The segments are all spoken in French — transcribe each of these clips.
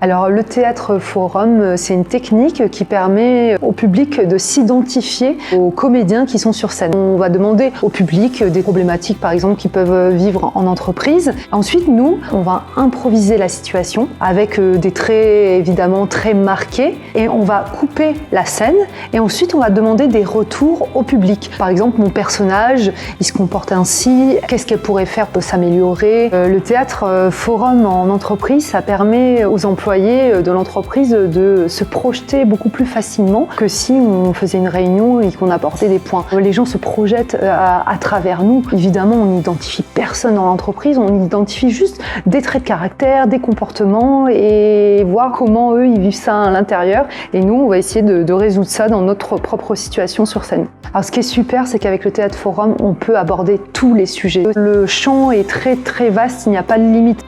Alors le théâtre forum, c'est une technique qui permet au public de s'identifier aux comédiens qui sont sur scène. On va demander au public des problématiques par exemple qu'ils peuvent vivre en entreprise. Ensuite nous, on va improviser la situation avec des traits évidemment très marqués et on va couper la scène et ensuite on va demander des retours au public. Par exemple mon personnage, il se comporte ainsi, qu'est-ce qu'elle pourrait faire pour s'améliorer? Le théâtre forum en entreprise, ça permet aux employés de l'entreprise de se projeter beaucoup plus facilement que si on faisait une réunion et qu'on apportait des points. Les gens se projettent à travers nous. Évidemment, on n'identifie personne dans l'entreprise, on identifie juste des traits de caractère, des comportements et voir comment eux, ils vivent ça à l'intérieur. Et nous, on va essayer de résoudre ça dans notre propre situation sur scène. Alors, ce qui est super, c'est qu'avec le théâtre forum, on peut aborder tous les sujets. Le champ est très très vaste, il n'y a pas de limite.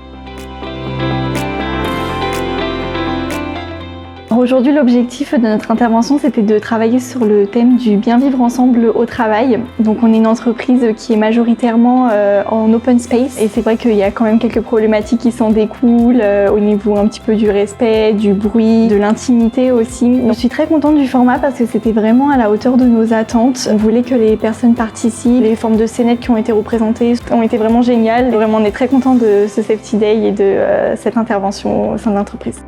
Aujourd'hui, l'objectif de notre intervention, c'était de travailler sur le thème du bien vivre ensemble au travail. Donc on est une entreprise qui est majoritairement en open space et c'est vrai qu'il y a quand même quelques problématiques qui s'en découlent au niveau un petit peu du respect, du bruit, de l'intimité aussi. Donc, je suis très contente du format parce que c'était vraiment à la hauteur de nos attentes. On voulait que les personnes participent, les formes de scénettes qui ont été représentées ont été vraiment géniales. Vraiment, on est très content de ce Safety Day et de cette intervention au sein de l'entreprise.